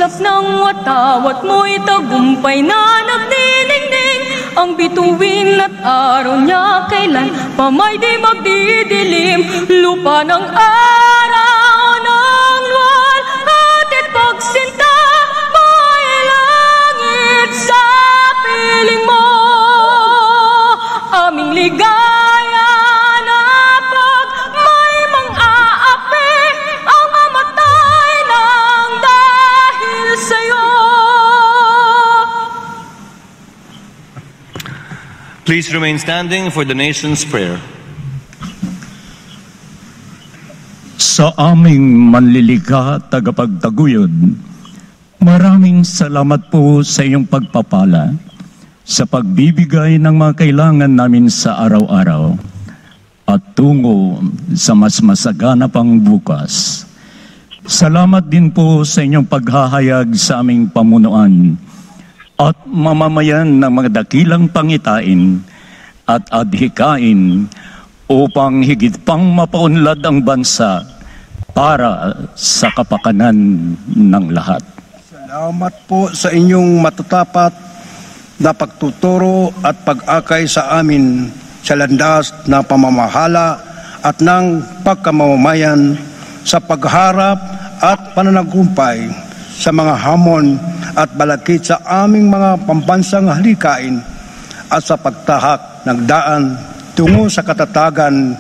Usap ng watawat mo'y tagumpay na nagdiningning. Ang bituin at araw niya kailan pa may di magdidilim. Lupa ng araw ng luwal, atit pagsinta, may langit sa piling mo. Aming ligaya na pag may mang-aapi, ang mamatay ng dahil sa'yo. Please remain standing for the nation's prayer. Sa aming manlilika, tagapagtaguyod, maraming salamat po sa iyong pagpapala sa pagbibigay ng mga kailangan namin sa araw-araw at tungo sa mas masagana pang bukas. Salamat din po sa inyong paghahayag sa aming pamunuan at mamamayan ng mga dakilang pangitain at adhikain upang higit pang mapaunlad ang bansa para sa kapakanan ng lahat. Salamat po sa inyong matatapat na pagtuturo at pag-akay sa amin sa landas ng pamamahala at ng pagkamamamayan sa pagharap at pananagumpay sa mga hamon at balakid sa aming mga pambansang halikain at sa pagtahak ng daan tungo sa katatagan,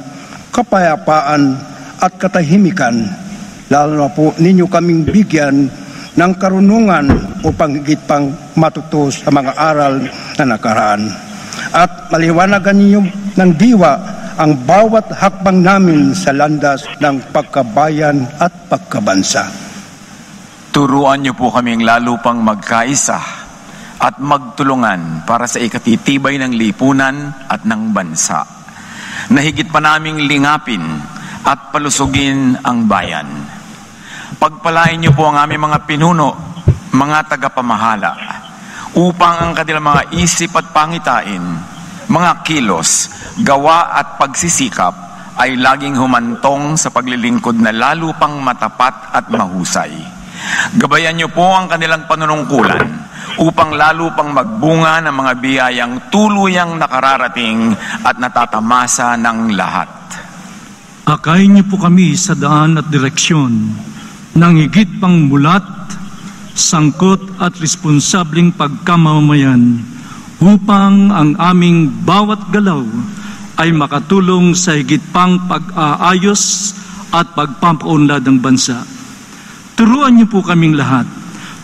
kapayapaan at katahimikan. Lalo na po ninyo kaming bigyan ng karunungan upang higit pang matuto sa mga aral na nakaraan. At maliwanagan ninyo ng diwa ang bawat hakbang namin sa landas ng pagkabayan at pagkabansa. Turuan niyo po kaming lalo pang magkaisa at magtulungan para sa ikatitibay ng lipunan at ng bansa, na higit pa naming lingapin at palusugin ang bayan. Pagpalain niyo po ang aming mga pinuno, mga tagapamahala, upang ang kanilang mga isip at pangitain, mga kilos, gawa at pagsisikap ay laging humantong sa paglilingkod na lalo pang matapat at mahusay. Gabayan niyo po ang kanilang panunungkulan upang lalo pang magbunga ng mga biyayang tuluyang nakararating at natatamasa ng lahat. Akayin niyo po kami sa daan at direksyon ng higit pang mulat, sangkot at responsableng pagkamamayan upang ang aming bawat galaw ay makatulong sa higit pang pag-aayos at pagpapaunlad ng bansa. Turuan niyo po kaming lahat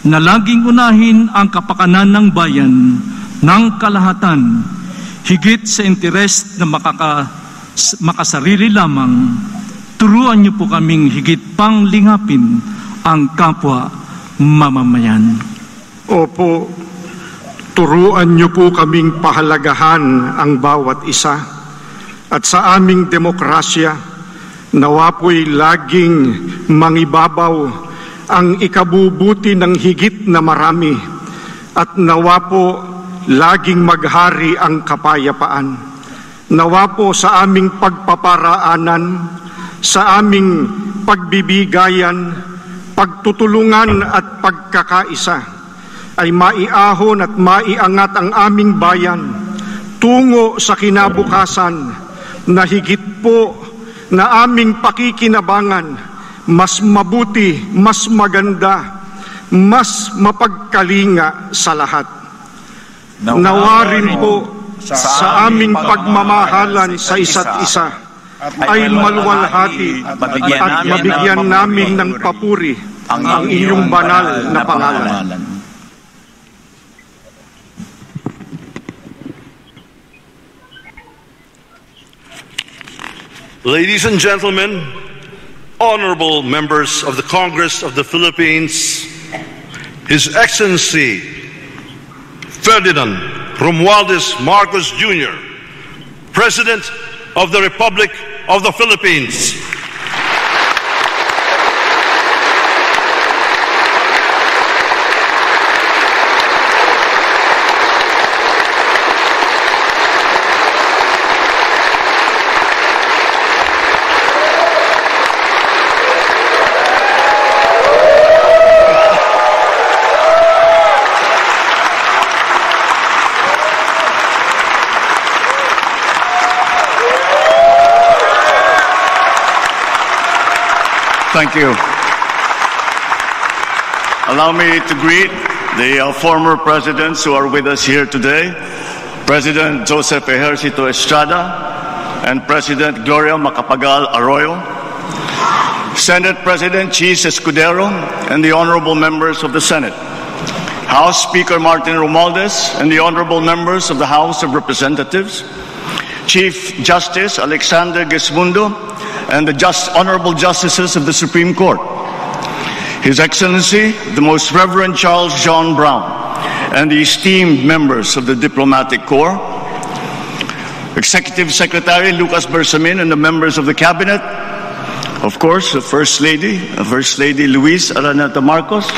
na laging unahin ang kapakanan ng bayan ng kalahatan, higit sa interes na makasarili lamang. Turuan niyo po kaming higit pang lingapin ang kapwa mamamayan. Opo, turuan niyo po kaming pahalagahan ang bawat isa. At sa aming demokrasya, nawa po'y laging mangibabaw ang ikabubuti ng higit na marami, at nawa po laging maghari ang kapayapaan. Nawa po sa aming pagpaparaanan, sa aming pagbibigayan, pagtutulungan at pagkakaisa ay maiahon at maiangat ang aming bayan tungo sa kinabukasan na higit po na aming pakikinabangan, mas mabuti, mas maganda, mas mapagkalinga sa lahat. Nawa rin po sa aming pagmamahalan sa isa't isa ay maluwalhati at mabigyan namin ng papuri ang iyong banal na pangalan. Ladies and gentlemen, honorable members of the Congress of the Philippines, His Excellency Ferdinand Romualdez Marcos Jr., President of the Republic of the Philippines. Thank you. Allow me to greet the former presidents who are with us here today, President Joseph Ejercito Estrada and President Gloria Macapagal Arroyo, Senate President Chis Escudero and the honorable members of the Senate, House Speaker Martin Romualdez and the honorable members of the House of Representatives, Chief Justice Alexander Gesmundo and the honorable justices of the Supreme Court, His Excellency, the Most Reverend Charles John Brown, and the esteemed members of the Diplomatic Corps, Executive Secretary Lucas Bersamin and the members of the Cabinet, of course, the First Lady Luis Araneta Marcos,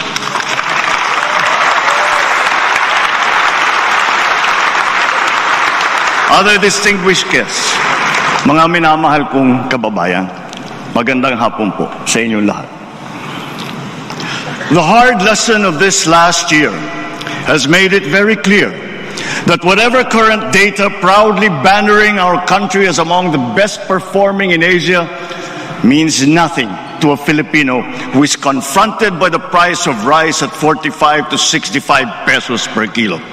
other distinguished guests, mga minamahal kong kababayan, magandang hapon po sa inyong lahat. The hard lesson of this last year has made it very clear that whatever current data proudly bannering our country as among the best performing in Asia means nothing to a Filipino who is confronted by the price of rice at 45 to 65 pesos per kilo.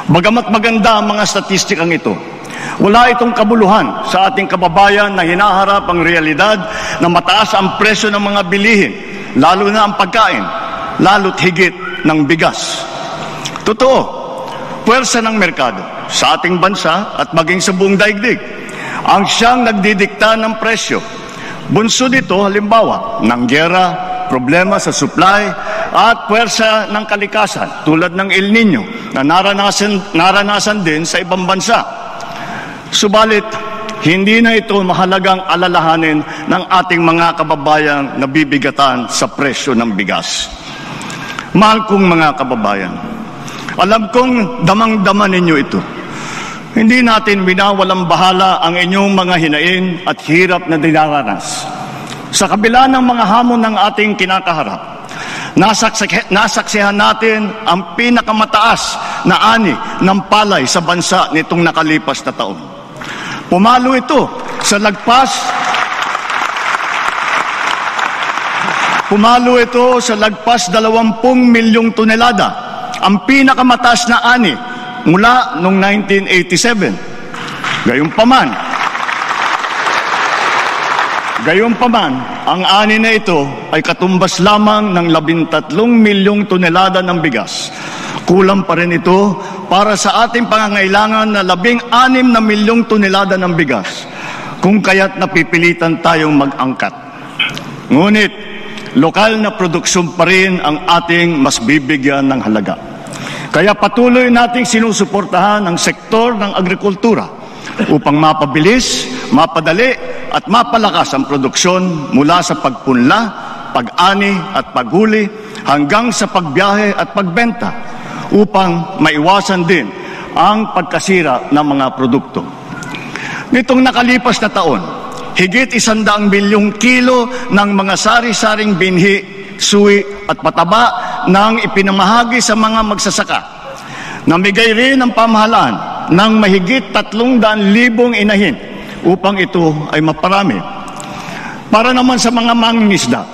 Bagamat maganda ang mga statistikang ito, wala itong kabuluhan sa ating kababayan na hinaharap ang realidad na mataas ang presyo ng mga bilihin, lalo na ang pagkain, lalo't higit ng bigas. Totoo, puwersa ng merkado sa ating bansa at maging sa buong daigdig ang siyang nagdidikta ng presyo. Bunso dito, halimbawa, ng giyera, problema sa supply, at puwersa ng kalikasan tulad ng El Nino na naranasan din sa ibang bansa. Subalit, hindi na ito mahalagang alalahanin ng ating mga kababayang nabibigatan sa presyo ng bigas. Mahal kong mga kababayan, alam kong damang-dama ninyo ito. Hindi natin winawalang bahala ang inyong mga hinain at hirap na dinaranas. Sa kabila ng mga hamon ng ating kinakaharap, nasaksihan natin ang pinakamataas na ani ng palay sa bansa nitong nakalipas na taon. Pumalo ito sa lagpas 20 milyong tonelada, ang pinakamataas na ani mula noong 1987. Gayunpaman, ang ani na ito ay katumbas lamang ng 13 milyong tonelada ng bigas. Kulang pa rin ito para sa ating pangangailangan na 16 na milyong tonelada ng bigas, kung kaya't napipilitan tayong mag-angkat. Ngunit, lokal na produksyon pa rin ang ating mas bibigyan ng halaga. Kaya patuloy nating sinusuportahan ang sektor ng agrikultura upang mapabilis, mapadali at mapalakas ang produksyon mula sa pagpunla, pag-ani at paghuli hanggang sa pagbiyahe at pagbenta upang maiwasan din ang pagkasira ng mga produkto. Nitong nakalipas na taon, higit 100 milyong kilo ng mga sari-saring binhi, suwi at pataba nang ipinamahagi sa mga magsasaka. Namigay rin ang pamahalaan ng mahigit 300,000 inahin upang ito ay maparami. Para naman sa mga mangingisda,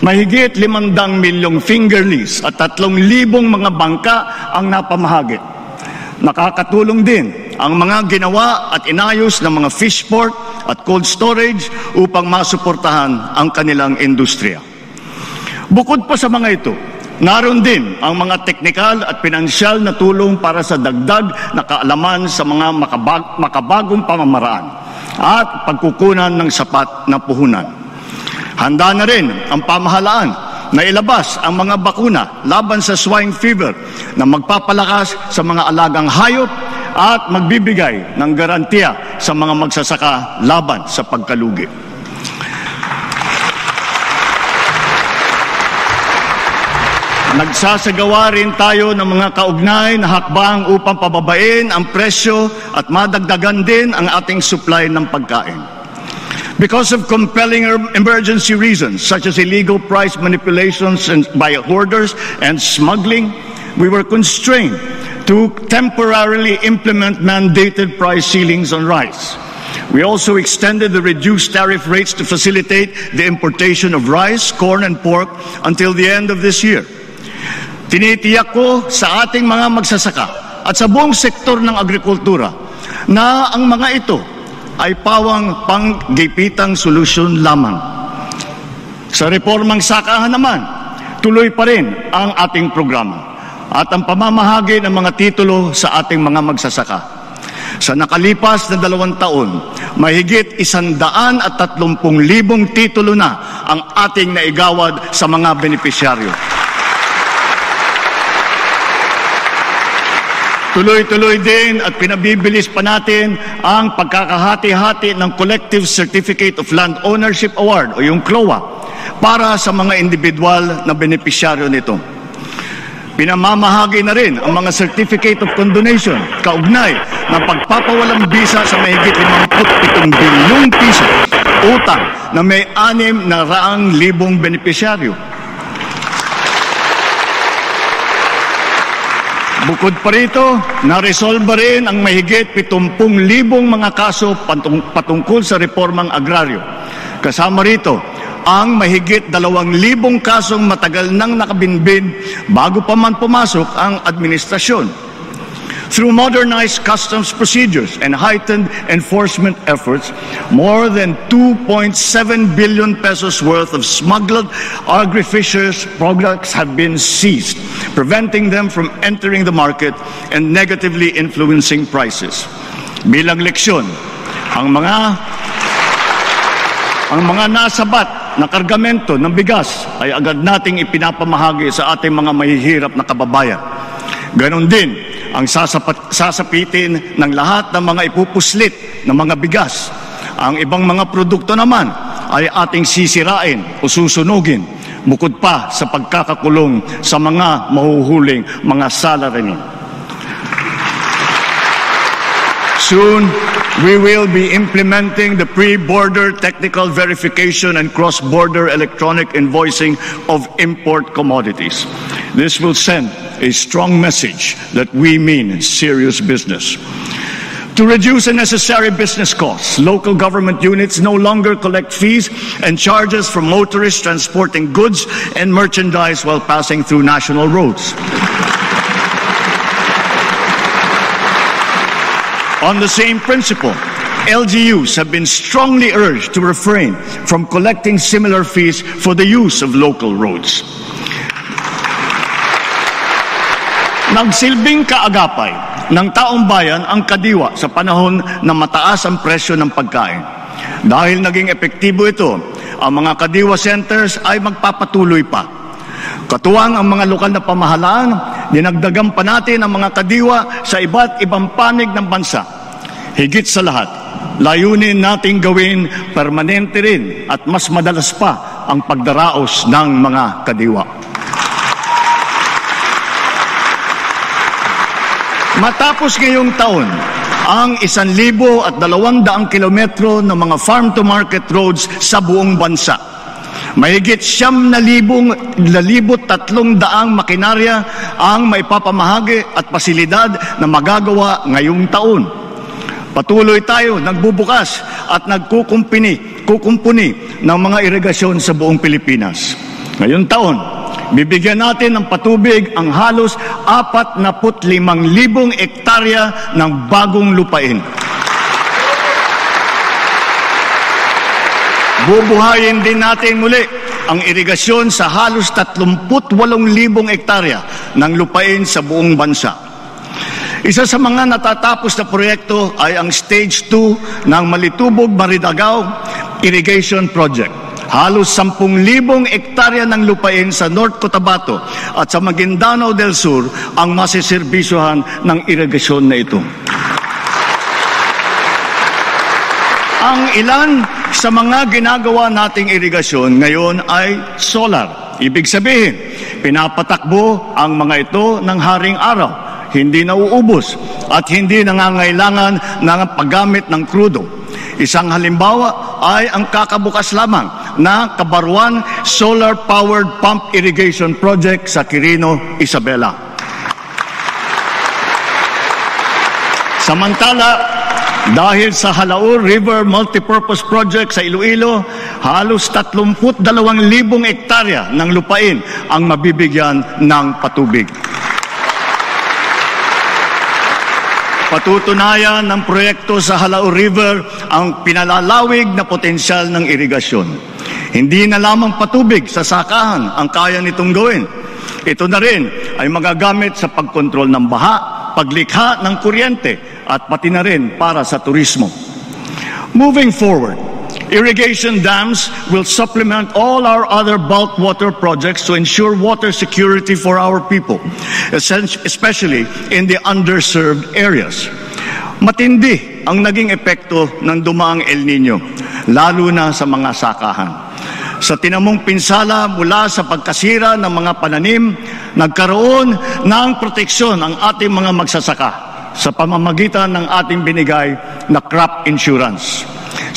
mahigit 500 milyong fingerlings at 3,000 mga bangka ang napamahagi. Nakakatulong din ang mga ginawa at inayos ng mga fish port at cold storage upang masuportahan ang kanilang industriya. Bukod pa sa mga ito, naroon din ang mga teknikal at pinansyal na tulong para sa dagdag na kaalaman sa mga makabagong pamamaraan at pagkukunan ng sapat na puhunan. Handa na rin ang pamahalaan na ilabas ang mga bakuna laban sa swine fever na magpapalakas sa mga alagang hayop at magbibigay ng garantiya sa mga magsasaka laban sa pagkalugi. Nagsasagawa rin tayo ng mga kaugnay na hakbang upang pababain ang presyo at madagdagan din ang ating supply ng pagkain. Because of compelling emergency reasons such as illegal price manipulations by hoarders and smuggling, we were constrained to temporarily implement mandated price ceilings on rice. We also extended the reduced tariff rates to facilitate the importation of rice, corn, and pork until the end of this year. Tinitiyak ko sa ating mga magsasaka at sa buong sektor ng agrikultura na ang mga ito ay pawang panggipitang solusyon lamang. Sa reformang sakahan naman, tuloy pa rin ang ating programa at ang pamamahagi ng mga titulo sa ating mga magsasaka. Sa nakalipas na 2 taon, mahigit 130,000 titulo na ang ating naigawad sa mga benepisyaryo. Tuloy-tuloy din at pinabibilis pa natin ang pagkakahati-hati ng Collective Certificate of Land Ownership Award o yung CLOA para sa mga individual na benepisyaryo nito. Pinamamahagi na rin ang mga Certificate of Condonation kaugnay ng pagpapawalang bisa sa mahigit 57 bilyong piso utang na may 600,000 benepisyaryo. Bukod pa rito, naresolba rin ang mahigit 70,000 mga kaso patungkol sa reformang agraryo. Kasama rito ang mahigit 2,000 kasong matagal nang nakabinbin bago pa man pumasok ang administrasyon. Through modernized customs procedures and heightened enforcement efforts, more than 2.7 billion pesos worth of smuggled agri-fisheries products have been seized, preventing them from entering the market and negatively influencing prices. Bilang leksyon, ang mga nasabat na kargamento ng bigas ay agad nating ipinapamahagi sa ating mga mahihirap na kababayan. Ganon din ang sasapitin ng lahat ng mga ipupuslit ng mga bigas. Ang ibang mga produkto naman ay ating sisirain o susunugin, bukod pa sa pagkakakulong sa mga mahuhuling mga salarymen. Soon, we will be implementing the pre-border technical verification and cross-border electronic invoicing of import commodities. This will send a strong message that we mean serious business. To reduce unnecessary business costs, local government units no longer collect fees and charges from motorists transporting goods and merchandise while passing through national roads. On the same principle, LGUs have been strongly urged to refrain from collecting similar fees for the use of local roads. Nagsilbing kaagapay ng taong bayan ang kadiwa sa panahon na mataas ang presyo ng pagkain. Dahil naging epektibo ito, ang mga kadiwa centers ay magpapatuloy pa. Katuwang ang mga lokal na pamahalaan, dinagdagan pa natin ang mga kadiwa sa iba't ibang panig ng bansa. Higit sa lahat, layunin nating gawin permanente rin at mas madalas pa ang pagdaraos ng mga kadiwa. Matapos ngayong taon, ang 1,200 kilometro ng mga farm-to-market roads sa buong bansa, mahigit 9,300 makinarya ang maipapamahagi at pasilidad na magagawa ngayong taon. Patuloy tayo nagbubukas at kukumpuni ng mga irigasyon sa buong Pilipinas. Ngayong taon, bibigyan natin ng patubig ang halos 45,000 hektarya ng bagong lupain. Bubuhayin din natin muli ang irigasyon sa halos 38,000 hektarya ng lupain sa buong bansa. Isa sa mga natatapos na proyekto ay ang Stage 2 ng Malitubog-Maridagao Irrigation Project. Halos 10,000 hektarya ng lupain sa North Cotabato at sa Maguindanao del Sur ang masiservisyohan ng irigasyon na ito. Ang ilan sa mga ginagawa nating irigasyon ngayon ay solar. Ibig sabihin, pinapatakbo ang mga ito ng haring araw. Hindi nauubos at hindi nangangailangan ng paggamit ng krudo. Isang halimbawa ay ang kakabukas lamang na Kabaruan Solar-Powered Pump Irrigation Project sa Quirino, Isabela. Samantala, Dahil sa Halaur River Multipurpose Project sa Iloilo, halos 32,000 hektarya ng lupain ang mabibigyan ng patubig. Patutunayan ng proyekto sa Halaur River ang pinalalawig na potensyal ng irigasyon. Hindi na lamang patubig sa sakahan ang kaya nitong gawin. Ito na rin ay magagamit sa pagkontrol ng baha, paglikha ng kuryente, at pati na rin para sa turismo. Moving forward, irrigation dams will supplement all our other bulk water projects to ensure water security for our people, especially in the underserved areas. Matindi ang naging epekto ng dumaang El Nino, lalo na sa mga sakahan. Sa tinamong pinsala mula sa pagkasira ng mga pananim, nagkaroon ng proteksyon ang ating mga magsasaka sa pamamagitan ng ating binigay na crop insurance.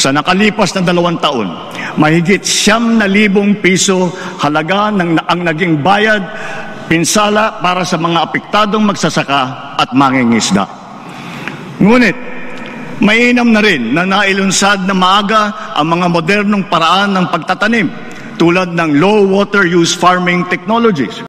Sa nakalipas na 2 taon, mahigit 9,000 piso halaga ang naging bayad pinsala para sa mga apektadong magsasaka at mangingisda. Ngunit, mainam na rin na nailunsad na maaga ang mga modernong paraan ng pagtatanim tulad ng low water use farming technologies.